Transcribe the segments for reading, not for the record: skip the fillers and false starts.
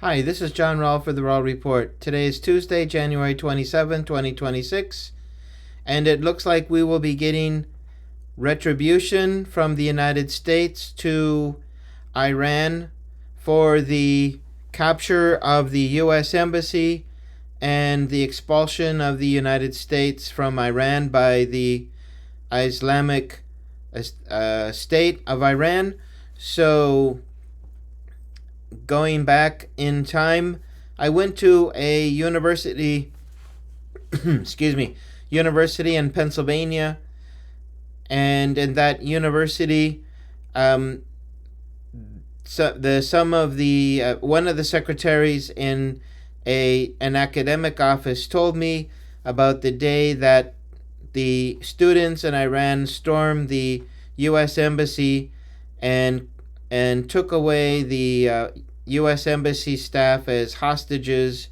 Hi, this is John Rowell for the Rowell Report. Today is Tuesday, January 27, 2026, and it looks like we will be getting retribution from the United States to Iran for the capture of the U.S. Embassy and the expulsion of the United States from Iran by the Islamic State of Iran. So, going back in time, I went to a university, university in Pennsylvania, and in that university, one of the secretaries in an academic office told me about the day that the students in Iran stormed the U.S. Embassy and took away the U.S. Embassy staff as hostages,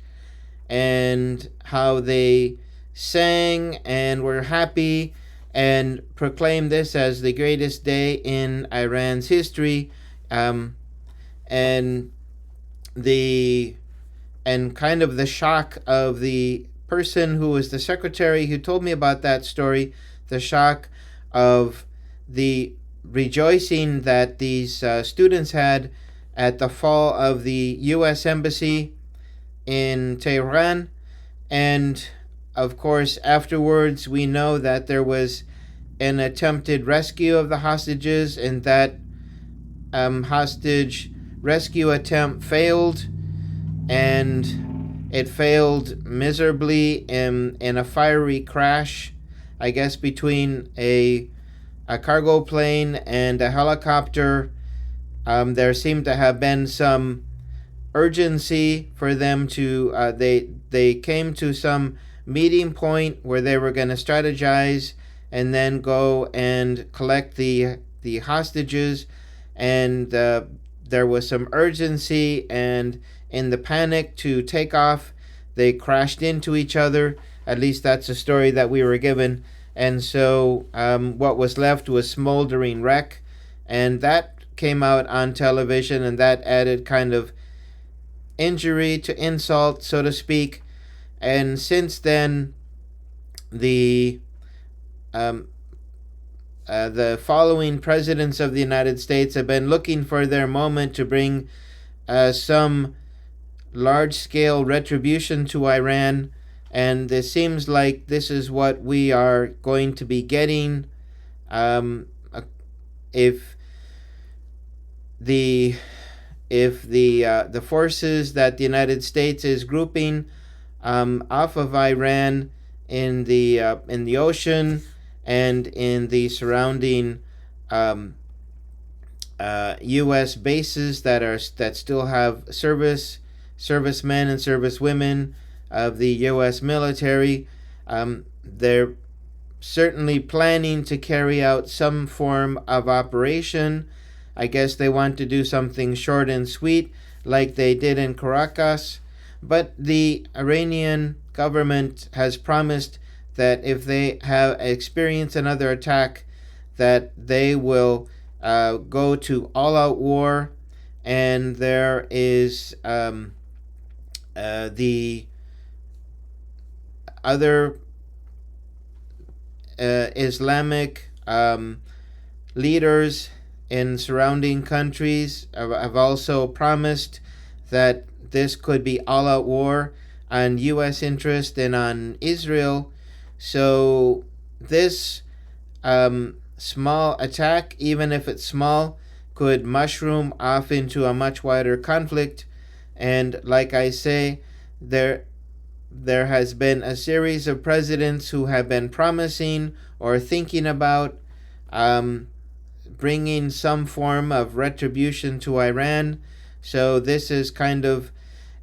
and how they sang and were happy and proclaimed this as the greatest day in Iran's history, and kind of the shock of the person who was the secretary who told me about that story, the shock of the rejoicing that these students had at the fall of the U.S. Embassy in Tehran. And of course, afterwards, we know that there was an attempted rescue of the hostages, and that hostage rescue attempt failed, and it failed miserably in a fiery crash, I guess, between a cargo plane and a helicopter. There seemed to have been some urgency for them to they came to some meeting point where they were going to strategize and then go and collect the hostages, and there was some urgency, and in the panic to take off, they crashed into each other. At least that's a story that we were given. And so what was left was smoldering wreck, and that came out on television, and that added kind of injury to insult, so to speak. And since then, the following presidents of the United States have been looking for their moment to bring some large-scale retribution to Iran, and it seems like this is what we are going to be getting. If the forces that the United States is grouping off of Iran in the ocean and in the surrounding U.S. bases that still have servicemen and servicewomen of the U.S. military, they're certainly planning to carry out some form of operation. I guess they want to do something short and sweet like they did in Caracas, but the Iranian government has promised that if they have experienced another attack, that they will go to all-out war. And there is the other Islamic leaders in surrounding countries have also promised that this could be all-out war on U.S. interest and on Israel. So this small attack, even if it's small, could mushroom off into a much wider conflict. And like I say, there has been a series of presidents who have been promising or thinking about bringing some form of retribution to Iran. So this has kind of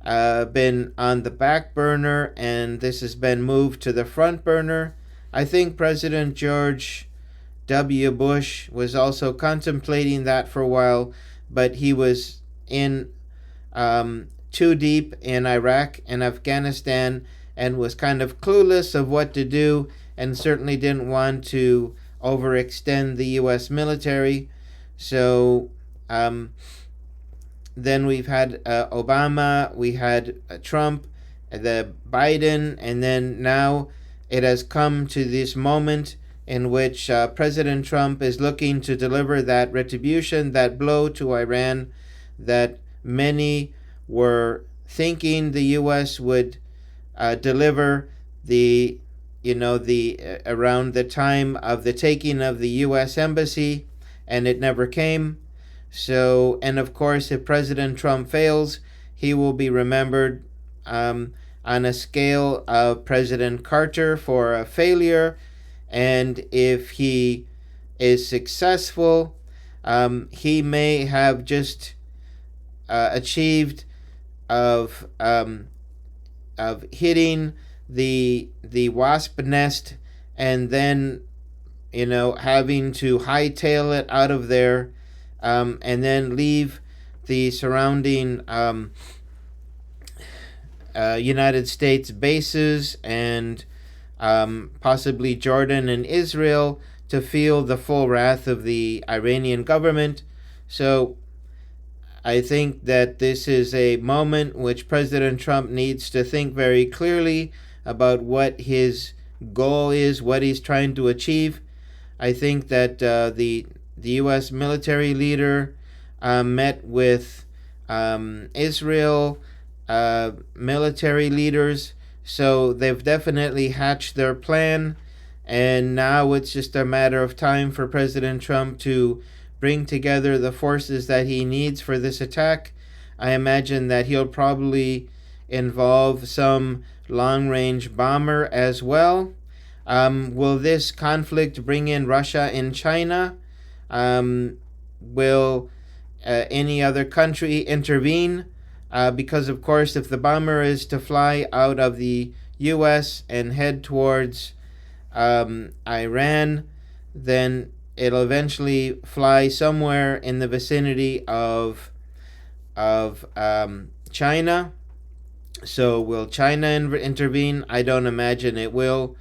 been on the back burner, and this has been moved to the front burner. I think President George W. Bush was also contemplating that for a while, but he was in too deep in Iraq and Afghanistan and was kind of clueless of what to do, and certainly didn't want to overextend the U.S. military. So then we've had Obama, we had Trump, the Biden, and then now it has come to this moment in which President Trump is looking to deliver that retribution, that blow to Iran that many were thinking the U.S. would deliver around the time of the taking of the U.S. embassy, and it never came. So, and of course, if President Trump fails, he will be remembered on a scale of President Carter for a failure. And if he is successful, he may have just achieved of hitting the wasp nest, and then having to hightail it out of there, and then leave the surrounding United States bases and possibly Jordan and Israel to feel the full wrath of the Iranian government. So I think that this is a moment which President Trump needs to think very clearly about what his goal is, what he's trying to achieve. I think that the U.S. military leader met with Israel military leaders, so they've definitely hatched their plan, and now it's just a matter of time for President Trump to bring together the forces that he needs for this attack. I imagine that he'll probably involve some long-range bomber as well. Will this conflict bring in Russia and China? Will any other country intervene? Because, of course, if the bomber is to fly out of the U.S. and head towards Iran, then it'll eventually fly somewhere in the vicinity of China. So will China intervene? I don't imagine it will.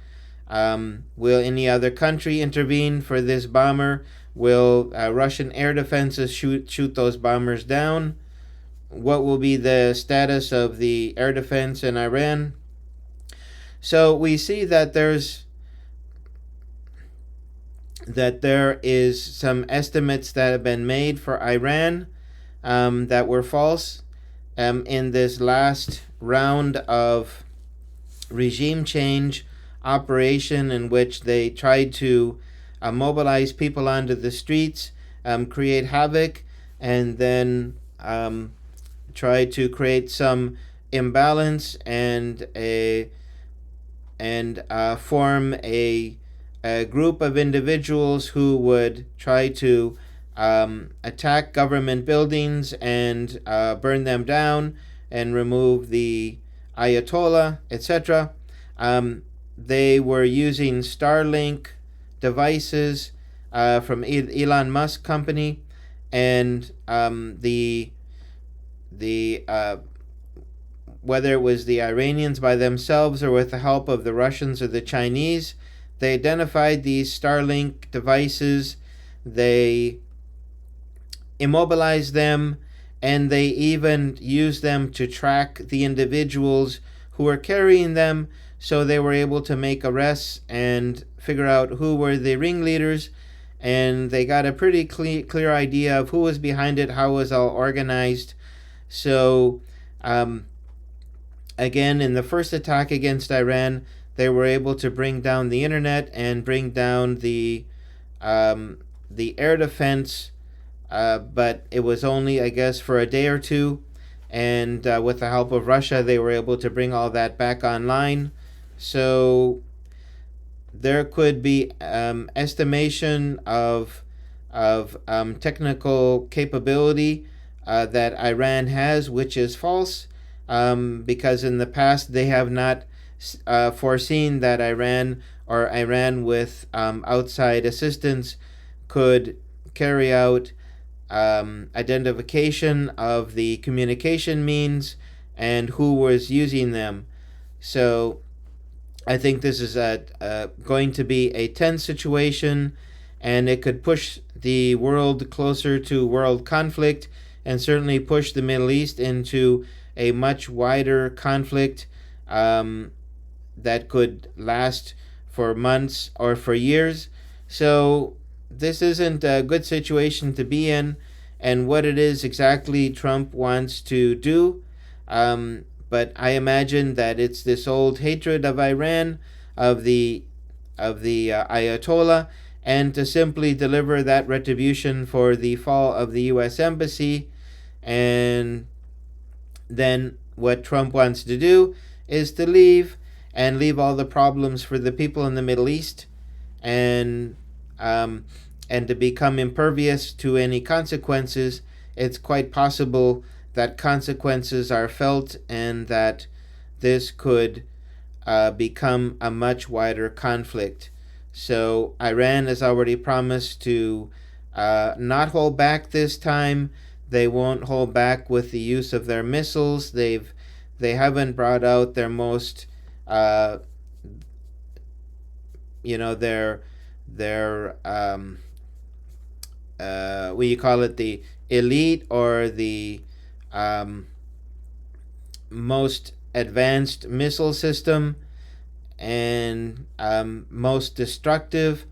Will any other country intervene for this bomber? Will Russian air defenses shoot those bombers down? What will be the status of the air defense in Iran? So we see that there is some estimates that have been made for Iran that were false in this last round of regime change operation, in which they tried to mobilize people onto the streets, create havoc, and then try to create some imbalance and form a group of individuals who would try to attack government buildings and burn them down and remove the Ayatollah, etc. They were using Starlink devices from Elon Musk company, and whether it was the Iranians by themselves or with the help of the Russians or the Chinese, they identified these Starlink devices, they immobilized them, and they even used them to track the individuals who were carrying them, so they were able to make arrests and figure out who were the ringleaders, and they got a pretty clear idea of who was behind it, how it was all organized. So again, in the first attack against Iran, they were able to bring down the internet and bring down the air defense, but it was only, I guess, for a day or two, and with the help of Russia, they were able to bring all that back online. So there could be estimation of technical capability that Iran has, which is false, because in the past they have not foreseen that Iran with outside assistance could carry out identification of the communication means and who was using them. So I think this is going to be a tense situation, and it could push the world closer to world conflict and certainly push the Middle East into a much wider conflict that could last for months or for years. So this isn't a good situation to be in, and what it is exactly Trump wants to do. But I imagine that it's this old hatred of Iran, of the Ayatollah, and to simply deliver that retribution for the fall of the U.S. Embassy. And then what Trump wants to do is to leave and leave all the problems for the people in the Middle East, and to become impervious to any consequences. It's quite possible that consequences are felt, and that this could become a much wider conflict. So Iran has already promised to not hold back this time. They won't hold back with the use of their missiles. They haven't brought out their most their what do you call it, the elite or the most advanced missile system, and most destructive.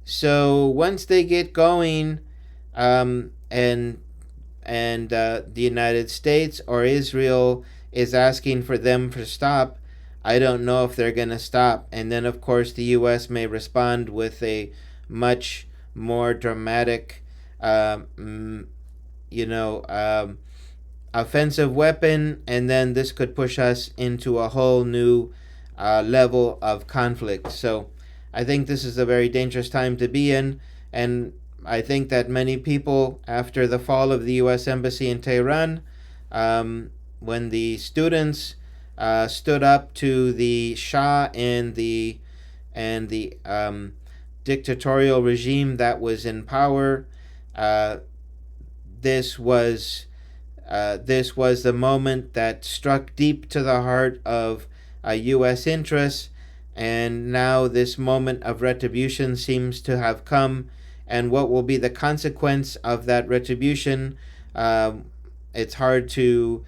So once they get going, and the United States or Israel is asking for them to stop, I don't know if they're going to stop. And then, of course, the U.S. may respond with a much more dramatic, offensive weapon, and then this could push us into a whole new level of conflict. So I think this is a very dangerous time to be in, and I think that many people, after the fall of the U.S. Embassy in Tehran, when the students stood up to the Shah and the dictatorial regime that was in power, this was the moment that struck deep to the heart of U.S. interests, and now this moment of retribution seems to have come. And what will be the consequence of that retribution, it's hard to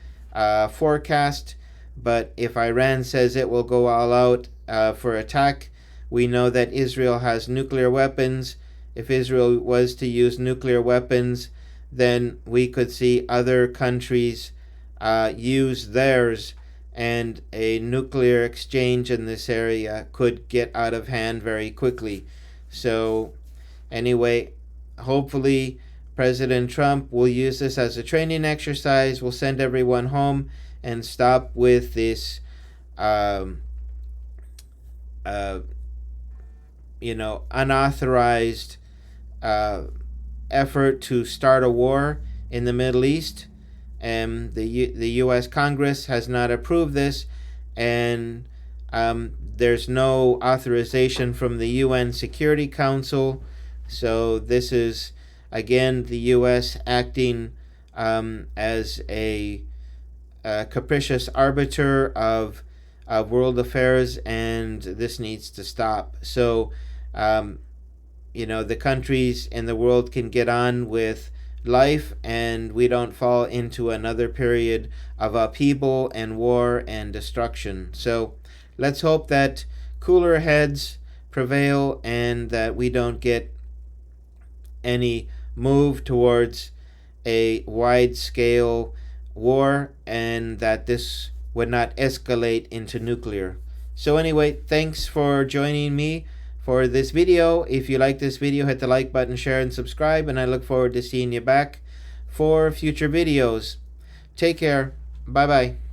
forecast. But if Iran says it will go all out for attack, we know that Israel has nuclear weapons. If Israel was to use nuclear weapons, then we could see other countries use theirs, and a nuclear exchange in this area could get out of hand very quickly. So anyway, hopefully President Trump will use this as a training exercise, will send everyone home, and stop with this unauthorized effort to start a war in the Middle East. And the U.S. Congress has not approved this, and there's no authorization from the UN Security Council. So this is, again, the U.S. acting as a capricious arbiter of world affairs, and this needs to stop. So, the countries in the world can get on with life, and we don't fall into another period of upheaval and war and destruction. So let's hope that cooler heads prevail, and that we don't get any move towards a wide-scale war, and that this would not escalate into nuclear. So anyway, thanks for joining me for this video. If you like this video, hit the like button, share, and subscribe, and I look forward to seeing you back for future videos. Take care. Bye-bye.